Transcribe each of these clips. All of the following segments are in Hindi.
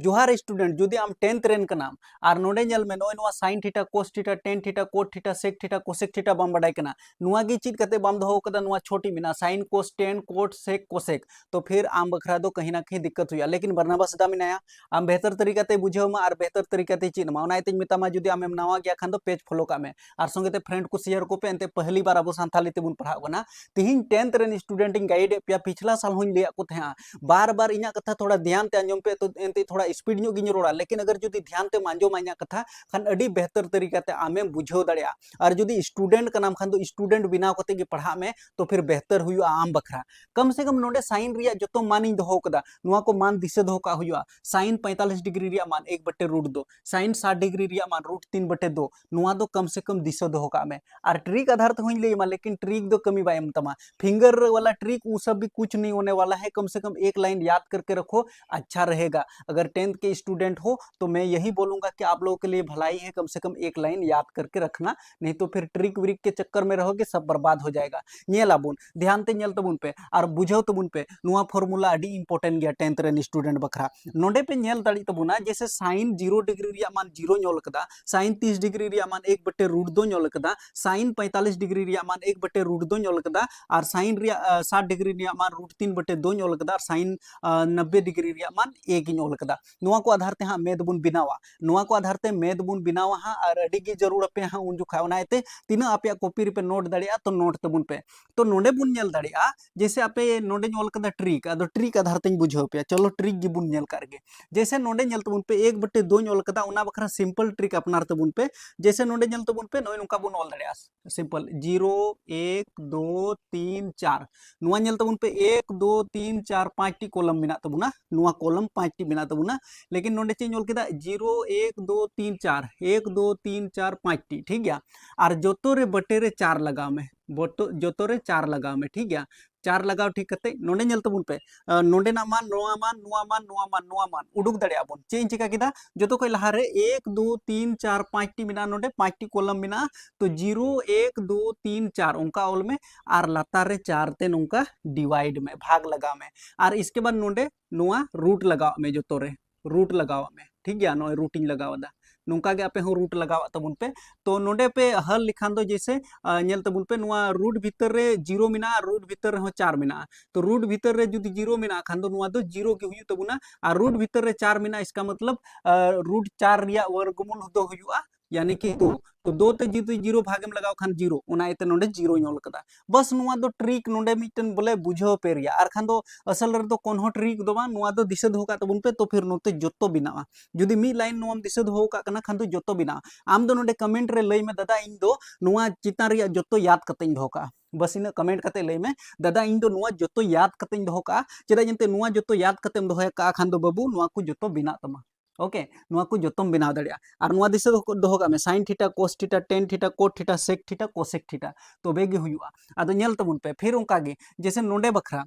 जोहार स्टूडेंट जुदी आम 10th रेन कनाम और नोडे नेल में नोय नुआ sin theta cos theta tan theta cot theta sec theta cosec theta बाम बडाय कना नुआ गी चीज कते बाम दोहो कदा नुआ छोटी मिना sin cos tan cot sec cosec तो फिर आम बखरा दो कहीं ना कहीं दिक्कत हुआ लेकिन बरनाबास दा मिनाया आम बेहतर तरीका ते बुझेव मा और बेहतर तरीका ते चीज मा ओना इते मितामा जुदी आम नवा गया खान दो पेज फॉलो का में और संगे ते फ्रेंड को शेयर को पे एंते पहली बार अब सानथाली ते बुन पढ़ाव कना तिहिन 10th रेन स्टूडेंट गाइड पे पिछला साल हुन लिया को थे बार बार इना कथा थोड़ा ध्यान ते अंजम पे तो एंते थोड़ा स्पीड ᱧᱚᱜ ᱜᱤᱧ ᱨᱚᱲᱟ लेकिन अगर जुदी ध्यान ते आंजोमा इᱧᱟᱹᱜ कथा खान अड़ी बेहतर तरीका ते आमेम बुझाव दाड़िया और जुदी स्टूडेंट कनाम खान दो स्टूडेंट बिनाव कते गे पढ़ा में तो फिर बेहतर हुआ आम बखरा कम से कम नोडे साइन रिया जतो मान इन दोहो कदा नुआ को मान दिसे दोहो का हुआ साइन 45 डिग्री रिया मान 1/√2 साइन 60 डिग्री रिया मान √3/2 नुआ दो कम से कम दिसे दोहो का में और ट्रिक आधार ते होइन लेमा लेकिन ट्रिक दो कमी बाय तमा फिंगर वाला ट्रिक वो सब भी कुछ नहीं होने वाला है कम से कम एक लाइन याद करके रखो अच्छा रहेगा अगर 10th के स्टूडेंट हो तो मैं यही बोलूंगा कि आप लोगों के लिए भलाई है कम से कम एक लाइन याद करके रखना नहीं तो फिर ट्रिक व्रिक के चक्कर में रहोगे सब बर्बाद हो जाएगा नेलाबुन ध्यान ते नेल तबुन पे और बुझाव तबुन पे नुआ फॉर्मूला अडी इंपॉर्टेंट गया 10th रेन स्टूडेंट बखरा नोडे पे नेल दाड़ी तबुना जैसे sin 0 डिग्री रिया मान 0 ñोल कदा sin 30 डिग्री रिया मान 1/√2 ñोल कदा sin 45 डिग्री रिया मान 1/√2 ñोल कदा और sin रिया 60 डिग्री रिया मान √3/2 ñोल कदा और sin 90 डिग्री रिया मान 1 ñोल कदा नुआ को आधार ते हाँ मेद बुन बिनावा नुआ को आधार ते मेद बुन बिनावा हाँ और अड़ी गी जरूर पे हाँ उन जुखा ओनाते तीना आपया कॉपी रे पे नोट दाड़िया तो नोट तबुन पे तो नोडे बुन नेल दाड़िया जैसे आपे नोडे नोल कदा ट्रिक अदो ट्रिक आधार ते बुझाव पे चलो ट्रिक गी बुन नेल करगे जैसे नोडे नेल तबुन पे 1/2 नोल कदा उना बखरा सिंपल ट्रिक अपनार तबुन पे जैसे नोडे नेल तबुन पे नोय नुका बुन ऑल दाड़िया सिंपल 0 1 2 3 4 नुआ नेल तबुन पे 1 2 3 4 5 टी कॉलम मिना तबुना नुआ कॉलम 5 टी मिना तबुना लेकिन नोडे चे नोल केदा 0 1 2 3 4 1 2 3 4 5 टी ठीक गया और जोतो रे बटे रे 4 लगाव में बोतो जोतो रे 4 लगाव में ठीक गया 4 लगाव ठीक कते नोडे नेल तबुन पे नोडे ना मान नोआ मान नोआ मान नोआ मान नोआ मान उडुक दाड़िया बोन चेन चिका किदा जोतो कोई लहारे 1 2 3 4 5 टी मिना नोडे 5 टी कॉलम मिना तो 0 1 2 3 4 उनका ऑल में और लातार रे 4 ते नोंका डिवाइड में भाग लगा में और इसके बाद नोडे नोआ रूट लगाव में जोतो रे रूट लगावा में ठीक गया नो रूटिंग लगावा नोंका गे आपे हो रूट लगावा तबुन पे तो नोडे पे हल लिखान दो जैसे नेल तबुन पे नुआ रूट भीतर रे 0 मिना रूट भीतर रे हो 4 मिना तो रूट भीतर रे जुदी 0 मिना खान दो नुआ दो 0 के हुई तबुना और रूट भीतर रे 4 मिना इसका मतलब रूट 4 रिया वर्गमूल दो हुआ यानी कि दो ते जीरो जीरो भागेम लगाव खान जीरो उना इते नोडे जीरो ñोल कदा बस नुआ दो ट्रिक नोडे मिटन बोले बुझाव पे रिया आर खान दो असल रे दो कोन हो ट्रिक दो बा नुआ दो दिसे दो का तबुन पे तो फिर नोते जोतो बिनावा जुदी मी लाइन नोम दिसे दो का कना खान दो जोतो बिना आम दो नोडे कमेंट रे लई में दादा इन दो नुआ चिता रिया जोतो याद कते दो का बस इन कमेंट कते लई में दादा इन दो नुआ जोतो याद कते दो का चेदा जंते नुआ जोतो याद कते दो का खान दो बाबू नुआ को जोतो बिना तमा ओके नुआ को जोतम बनाव दाड़िया और नुआ दिसे दोहो का में sin theta cos theta tan theta cot theta sec theta cosec theta तो बेगे हुआ आदो नेल तबुन पे फिर उनका गे जैसे नोडे बखरा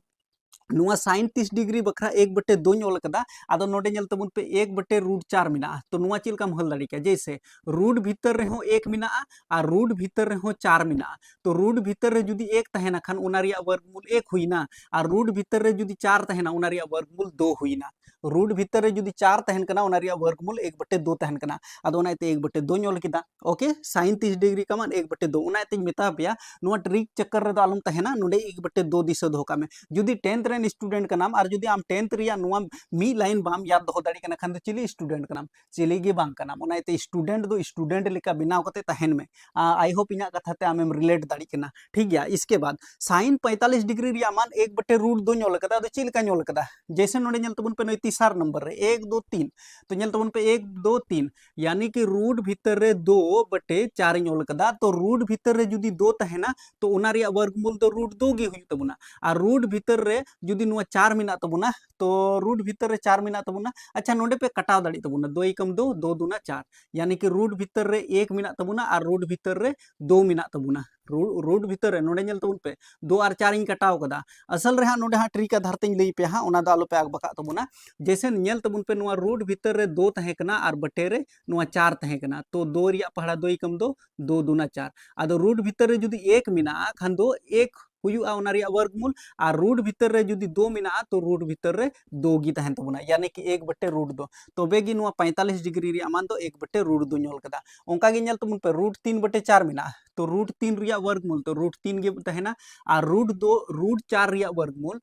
नुआ sin 30 डिग्री बखरा 1/2 ñोल कदा आदो नोडे नेल तबुन पे 1/√4 मिना तो नुआ चिल काम हल दाड़ी के जैसे रूट भीतर रे हो 1 मिना और रूट भीतर रे हो 4 मिना तो रूट भीतर रे जुदी 1 तहेना खान उना रिया वर्गमूल 1 हुईना और रूट भीतर रे जुदी 4 तहेना उना रिया वर्गमूल 2 हुईना रूट भीतर रे जुदी 4 तहन कना उना रिया वर्गमूल 1/2 तहन कना आदो उना इते 1/2 ñोल किदा ओके sin 30 डिग्री का मान 1/2 उना इते मेता पिया नुआ ट्रिक चक्कर रे दो आलम तहेना नोडे 1/2 दिसे दो का में जुदी 10th रेन स्टूडेंट का नाम और जुदी आम 10th रिया नुआ मी लाइन बाम याद दो दाड़ी कना खान चिली स्टूडेंट का नाम चिली गे बांग का नाम उना इते स्टूडेंट दो स्टूडेंट लेका बिनाव कते तहन में आई होप इना कथा ते आमेम रिलेट दाड़ी कना ठीक गया इसके बाद sin 45 डिग्री रिया मान 1/√2 ñोल कदा तो चिलका ñोल कदा जैसे नोडे नेल तबुन पे तीसरा नंबर रे 1 2 3 तो नेल तबुन पे 1 2 3 यानी कि रूट भीतर रे 2/4 ñोल कदा तो रूट भीतर रे जुदी 2 तहेना तो उना रिया वर्गमूल तो रूट 2 गे हुई तबुना और रूट भीतर रे जुदी नुआ 4 मिना तबुना तो रूट भीतर रे 4 मिना तबुना अच्छा नोडे पे कटाव दाड़ी तबुना 2 एकम 2 2 दूना 4 यानी कि रूट भीतर रे 1 मिना तबुना और रूट भीतर रे 2 मिना तबुना रूट भीतर रे नोडे नेल तबुन पे 2 और 4 इन कटाव कदा असल रे हा नोडे हा ट्रिक आधार ते लई पे हा ओना दा आलो पे आग बका तबुना जैसे नेल तबुन पे नुआ रूट भीतर रे 2 तहे कना और बटे रे नुआ 4 तहे कना तो 2 रिया पहाड़ा 2 एकम 2 2 दूना 4 आदो रूट भीतर रे जुदी 1 मिना खान दो 1 हुयुआ ओना रिया वर्गमूल और रूट भीतर रे जुदी 2 मिना तो रूट भीतर रे 2 गी तहन तबुना यानी कि 1 बटे रूट 2 तबे गी नुआ 45 डिग्री रिया मान दो 1 बटे रूट 2 ñol कदा ओंका गे ñel तबुन पे रूट 3 बटे 4 मिना तो रूट 3 रिया वर्गमूल तो रूट 3 गे तहना और रूट 2 रूट 4 रिया वर्गमूल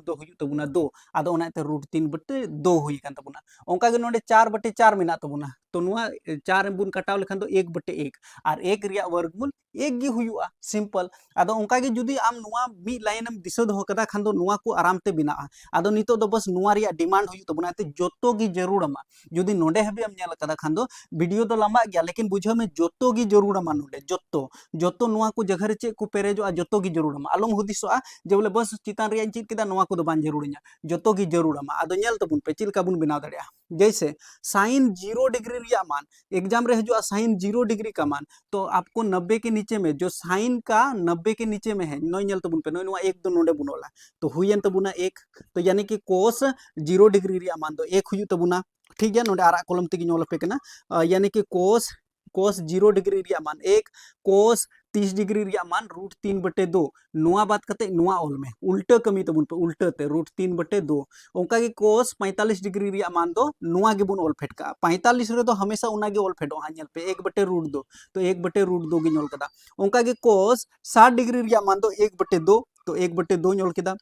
दो हुयु तबुना 2 आदो ओनाते रूट 3 बटे 2 हुई कान तबुना ओंका गे नोडे 4 बटे 4 मिना तबुना तो नुआ 4 बुन कटाव लेखान तो 1 बटे 1 और 1 रिया वर्गमूल 1 गे हुयुआ सिंपल आदो ओंका गे जुदी आम नुआ मी लाइन एम दिसो दो कदा खान दो नुआ को आराम ते बिना आदो नितो दो बस नुआ रिया डिमांड हुयु तबुना ते जोतो गी जरूर अमा जुदी नोडे हबी हम ñel कदा खान दो वीडियो तो लंबा गया लेकिन बुझो में जोतो गी जरूर अमा नोडे जोतो जोतो नुआ को जगह रे चे को पेरेजो जोतो गी जरूर अमा आलम हुदिसोआ जे बोले बस चितान रिया चीज केदा नुआ को दो बान जरूर nya जोतो गी जरूर अमा आदो ñel तबुन पे चिलका बुन बनाव दड़िया जैसे साइन 0 डिग्री रिया मान एग्जाम रे हजू साइन 0 डिग्री का मान तो आपको 90 के नीचे में जो साइन का 90 के नीचे में है नोय ñel तबुन पे नोय नुआ 1 दो नोडे बुनोला तो हुयन तबुना 1 तो यानी कि कोस 0 डिग्री रिया मान दो 1 हुयु तबुना ठीक है नोडे आरा कॉलम तेगी ñol पे कना यानी कि कोस 0 डिग्री रिया मान 1 कोस 30 डिग्री रिया मान रूट 3 बटे 2 नुआ बात करते नुआ ऑल में उल्टा कमी तबुन पे उल्टा ते रूट 3 बटे 2 ओंका के कोस 45 डिग्री रिया मान दो नुआ गे बुन ऑल फेट का 45 रे तो हमेशा उना गे ऑल फेटो हां ñel पे 1 बटे रूट 2 तो 1 बटे रूट 2 गे ñol कदा ओंका के कोस 60 डिग्री रिया मान दो 1 बटे 2 तो 1 बटे 2 ñol केदा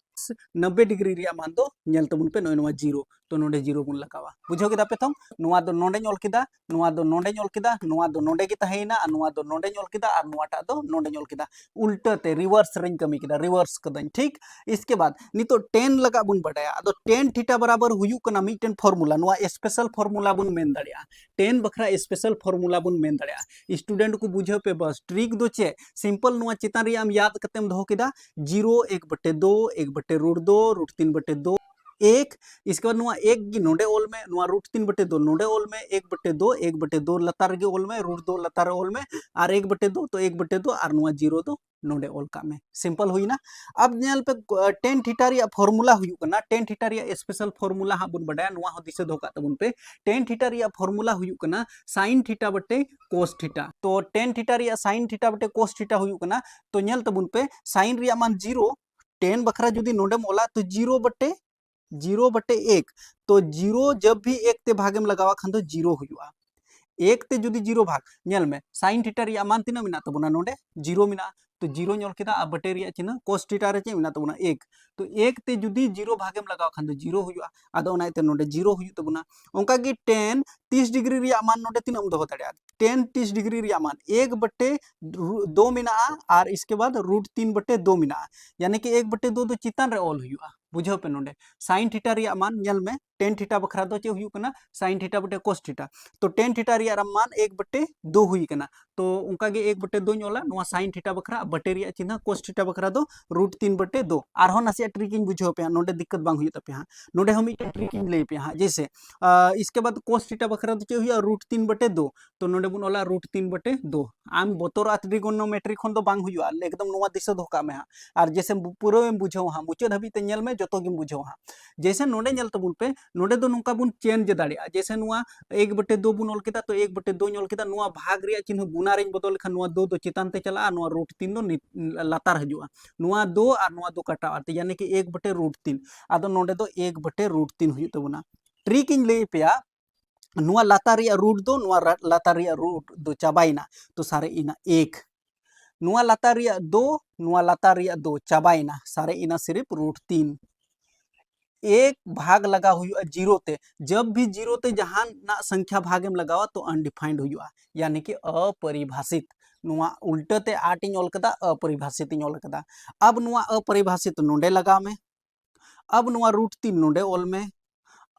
90 डिग्री रिया मान दो ñel तबुन पे नोय नुआ 0 तो नोडे 0 बुन लगावा बुझो केदा पे थम नुआ दो नोडे ñol केदा नुआ दो नोडे ñol केदा नुआ दो नोडे गे तहेना और नुआ दो नोडे ñol केदा और नुआटा दो नोडे ñol केदा उल्टा ते रिवर्स रेंज कमी केदा रिवर्स कदन ठीक इसके बाद नितो 10 लगा बुन बडाया अदो 10 थीटा बराबर हुयु कना मिटन फार्मूला नुआ स्पेशल फार्मूला बुन मेन दड़िया 10 बखरा स्पेशल फार्मूला बुन मेन दड़िया स्टूडेंट को बुझो पे बस ट्रिक दो चे सिंपल नुआ चितान रिया हम याद कतेम दो केदा 0 1 बटे 2 1 बटे रूट 2 रूट 3 बटे 2 एक इसके बाद नुआ एक गी नोडे ओल में नुआ रूट 3 बटे 2 नोडे ओल में 1 बटे 2 1 बटे 2 लतार गे ओल में रूट 2 लतार ओल में और 1 बटे 2 तो 1 बटे 2 और नुआ 0 दो नोडे ओल का में सिंपल हुई ना अब ñel पे tan थीटा रिया फार्मूला हुयु कना tan थीटा रिया स्पेशल फार्मूला हा बुन बडाया नुआ हो दिसे धोका तबुन पे tan थीटा रिया फार्मूला हुयु कना sin थीटा बटे cos थीटा तो tan थीटा रिया sin थीटा बटे cos थीटा हुयु कना तो ñel तबुन पे sin रिया मान 0 tan बखरा जुदी नोडे मोला तो 0 बटे 1 तो 0 जब भी 1 ते भागे में लगावा खान तो 0 हुआ 1 ते जुदी 0 भाग ñel में sin थीटा रिया मान तिना मिना तबुना नोडे 0 मिना तो 0 ñol केदा आ बटे रिया चिन्ह cos थीटा रे चे मिना तबुना 1 तो 1 ते जुदी 0 भागे में लगावा खान तो 0 हुआ आदो ओनाते नोडे 0 हुयु तबुना ओंका गी tan 30 डिग्री रिया मान नोडे तिना दो दड़िया tan 30 डिग्री रिया मान 1 बटे 2 मिना और इसके बाद रूट 3 बटे 2 मिना यानी कि 1 बटे 2 तो चितान रे ऑल हुआ बुझो पे नोडे sin थीटा रिया मान ñel में tan थीटा बखरा दो चे हुयु कना sin थीटा बटे cos थीटा तो tan थीटा रिया मान 1 बटे 2 हुई कना तो उनका गे 1 बटे 2 ñoला नुआ sin थीटा बखरा बटे रिया चिन्ह cos थीटा बखरा दो रूट 3 बटे 2 और हो नसिया ट्रिकिंग बुझो पे नोडे दिक्कत बांग हुई तपे हां नोडे हम ट्रिकिंग ले पे हां जैसे इसके बाद cos थीटा बखरा दो चे हुई रूट 3 बटे 2 तो नोडे बुन ओला रूट 3 बटे 2 आम बोतरा ट्रिगोनोमेट्री खन दो बांग हुई एकदम नुआ दिशा धोका में हां और जैसे पूरा में बुझो हां मुचे हबी ते ñel में जोतो गिम बुझो हां जैसे नोडे ñel तबुन पे नोडे दो नुका बुन चेंज दाड़िया जैसे नुआ 1 बटे 2 बुन ओल केदा तो 1 बटे 2 ñol केदा नुआ भाग रिया चिन्ह गुना रेंज बदल खान नुआ 2 दो चितान ते चला नुआ रूट 3 दो लातार हजुआ नुआ 2 और नुआ 2 कटा आते यानी कि 1 बटे रूट 3 आदो नोडे दो 1 बटे रूट 3 हुई तबुना ट्रिक इन ले पेया नुआ लातार रिया रूट 2 नुआ लातार रिया रूट 2 चाबाइना तो सारे इना 1 नुआ लातार रिया 2 नुआ लातार रिया 2 चाबाइना सारे इना सिर्फ रूट 3 एक भाग लगा हुआ 0 ते जब भी 0 ते जहां ना संख्या भागे में लगावा तो अनडिफाइंड हुआ यानी कि अपरिभाषित नुआ उल्टे ते 8 इन ओल कदा अपरिभाषित इन ओल कदा अब नुआ अपरिभाषित नोडे लगा में अब नुआ रूट 3 नोडे ओल में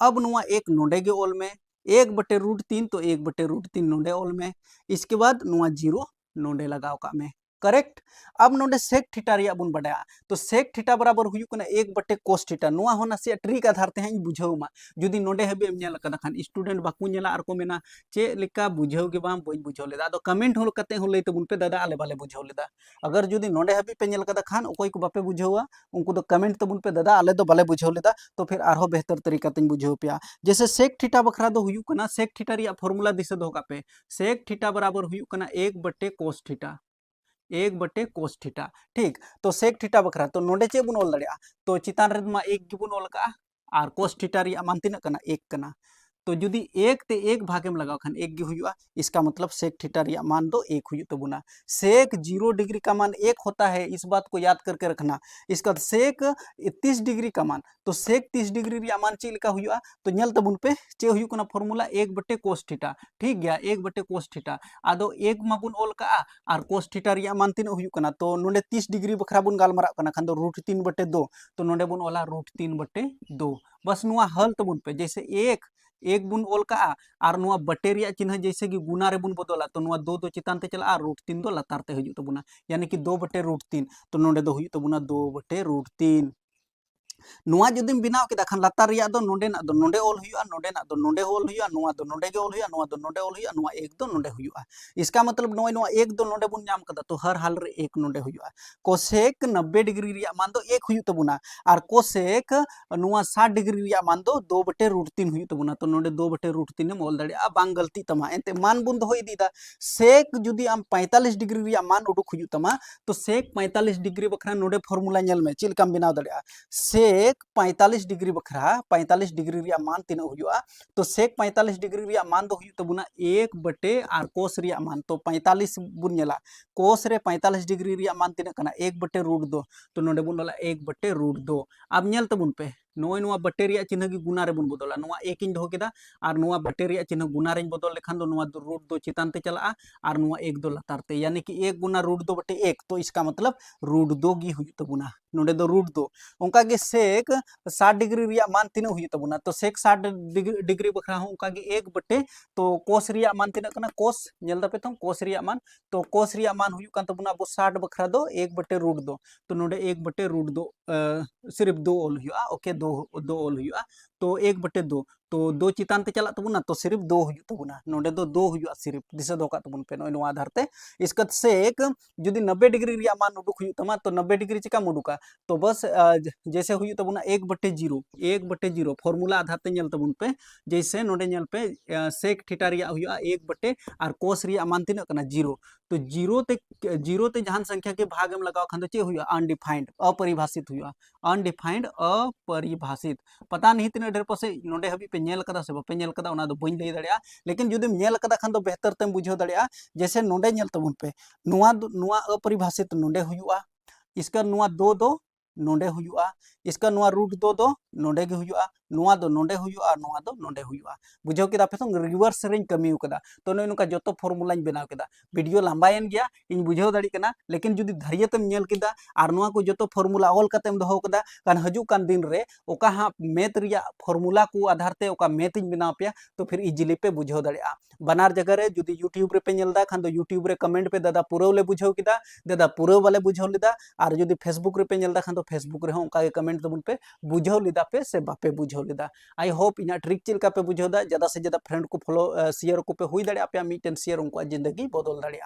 अब नुआ 1 नोडे गे ओल में 1 बटे रूट 3 तो 1 बटे रूट 3 नोडे ओल में इसके बाद नुआ 0 नोडे लगाओ का में करेक्ट अब नोडे सेक थीटा रिया बुन बडाया तो सेक थीटा बराबर हुयु कना 1 बटे cos थीटा नुआ होना से ट्रिक आधार ते हैं बुझाऊ मा जुदी नोडे हबे एम ñel कदा Khan student Baku ñela are को मेना चे लेका बुझाऊ के बाम बई बुझाऊ लेदा तो कमेंट होल कते हो ले तबुन पे दादा आले बाले बुझाऊ लेदा अगर जुदी नोडे हबे पे ñel कदा खान ओकोय को बापे बुझाऊआ उनको तो कमेंट तबुन पे दादा आले तो बाले बुझाऊ लेदा तो फिर आरो बेहतर तरीका ते बुझाऊ पिया जैसे सेक थीटा बखरा दो हुयु कना सेक थीटा रिया फार्मूला दिसे दो का पे सेक थीटा बराबर हुयु कना 1 बटे cos थीटा 1 बटे कोस थीटा ठीक तो सेक थीटा बखरा तो नोडे चे बुन ओल दड़िया तो चितान रे मा 1 गिबुन ओल का और कोस थीटा री मान तिना कना 1 कना तो जुदी 1 ते 1 भागेम लगाओ खान 1 गे हुआ इसका मतलब सेक थीटा री मान दो 1 हुई तबुना सेक 0 डिग्री का मान 1 होता है इस बात को याद करके रखना। इसका सेक 30 डिग्री का मान तो सेक 30 डिग्री री मान चे लिका हुआ तो नेल तबुन पे चे हुई कना फॉर्मूला 1 बटे कोस थीटा ठीक गया 1 बटे कोस थीटा आदो 1 माबुन ओल का और कोस थीटा री मान तीन हुई कना तो नोडे 30 डिग्री बखरा बुन गालमारा कना खान दो √3 बटे 2 तो नोडे बुन ओला √3 बटे 2 बस नुआ हल तबुन पे जैसे एक बुन ओल का और नुआ बटे रिया चिन्ह जैसे कि गुना रे बुन बदला तो नुआ 2 चितान ते चला √3 दो लतार ते हुई तबुना यानी कि 2 बटे √3 तो नोडे दो हुई तबुना 2 बटे √3 नुआ जुदिम बिनाव केदा खान लतार रिया दो नोडे ना दो नोडे ओल हुआ नोडे ना दो नोडे ओल हुआ नुआ दो नोडे गे ओल हुआ नुआ दो नोडे ओल हुआ नुआ 1 दो नोडे हुआ इसका मतलब नुआ नुआ 1 दो नोडे बुन नाम कदा तो हर हाल रे 1 नोडे हुआ कोसेक 90 डिग्री रिया मान दो 1 हुई तबुना और कोसेक नुआ 60 डिग्री रिया मान दो 2 बटे √3 हुई तबुना तो नोडे 2 बटे √3 एम ओल दड़िया बांग गलती तमा एंते मान बुन दो इदीदा सेक जुदी आम 45 डिग्री रिया मान उडुक हुई तमा तो सेक 45 डिग्री बखरा नोडे फॉर्मूला नेल में चिलकाम बिनाव दड़िया सेक 45 डिग्री बखरा 45 डिग्री रिया मान तीना हुआ तो सेक 45 डिग्री रिया मान दो हुई तबुना 1 बटे और कोस रिया मान तो 45 बुन नेला कोस रे 45 डिग्री रिया मान तीना कना 1 बटे √2 तो नोडे बुन वाला 1 बटे √2 अब नेल तबुन पे नोय नुआ बटे रिया चिन्ह की गुना रे बुन बदला नुआ 1 इन दो केदा और नुआ बटे रिया चिन्ह गुना रे बदल लेखान दो नुआ √2 चितान ते चला और नुआ 1 दो लतार ते यानी कि 1 गुना √2 बटे 1 तो इसका मतलब √2 गी हुई तबुना नोडे दो √2 उनका गे सेक 60 डिग्री रिया मान तीना हुई तबुना तो सेक 60 डिग्री बखरा हो उनका गे 1 बटे तो कोस रिया मान तीना कना कोस नेल दपे तो कोस रिया मान तो कोस रिया मान हुई कान तबुना अब 60 बखरा दो 1 बटे √2 तो नोडे 1 बटे √2 सिर्फ 2 ओल हुआ ओके 2 ओल हुआ तो 1 बटे 2 तो 2 चितान ते चला तबुना तो सिर्फ 2 हुई तबुना नोडे दो 2 हुआ सिर्फ दिशा दो का तबुन पे नोय आधार ते इसका सेक जुदी 90 डिग्री रिया मान उडुक हुई तमा तो 90 डिग्री चिका उडुका तो बस जैसे हुई तबुना 1 बटे 0 फॉर्मूला आधार ते नेल तबुन पे जैसे नोडे नेल पे सेक थीटा रिया हुआ 1 बटे और कोस रिया मान तीना कना 0 तो 0 ते जहां संख्या के भाग में लगाओ खान चे हुआ अनडिफाइंड अपरिभाषित हुआ अनडिफाइंड अपरिभाषित पता नहीं तीना ढेर पसे नोडे हबी पे नेल कदा से बापे नेल कदा ओना दो बइन लई दड़िया लेकिन जुदी नेल कदा खान दो बेहतर तेम बुझो दड़िया जैसे नोडे नेल तबुन पे नुआ अपरिभाषित नोडे हुआ इसका नुआ 2 दो नोडे हुआ इसका नुआ √2 दो नोडे गे हुआ नुआ दो नोडे हुआ और नुआ दो नोडे हुआ बुझो केदा पे संग रिवर्स रेंज कमी कदा तो नोय नुका जतो फॉर्मूला बनाव केदा वीडियो लंबायन गया इन बुझो दड़ी कना लेकिन जुदी धैर्यतेम नेल केदा और नुआ को जतो फॉर्मूला ऑल कतेम दोहो कदा कान हजू कान दिन रे ओका हा मैथ रिया फॉर्मूला को आधार ते ओका मैथ इन बनाव पे तो फिर इजिली पे बुझो दड़िया बनार जगह रे जुदी यूट्यूब रे पे नेलदा खान दो यूट्यूब रे कमेंट पे दादा पूरा ले बुझो केदा दादा पूरा वाले बुझो लेदा और जुदी फेसबुक रे पे नेलदा खान दो फेसबुक रे उनका कमेंट तबुन पे बुझो लेदा पे से बापे बुझो लेदा I hope in trick Chilka पे बुझो दा ज्यादा से ज्यादा फ्रेंड को फॉलो शेयर को पे हुई दाड़े पे मीटन शेयर उनको जिंदगी बदल दाड़े।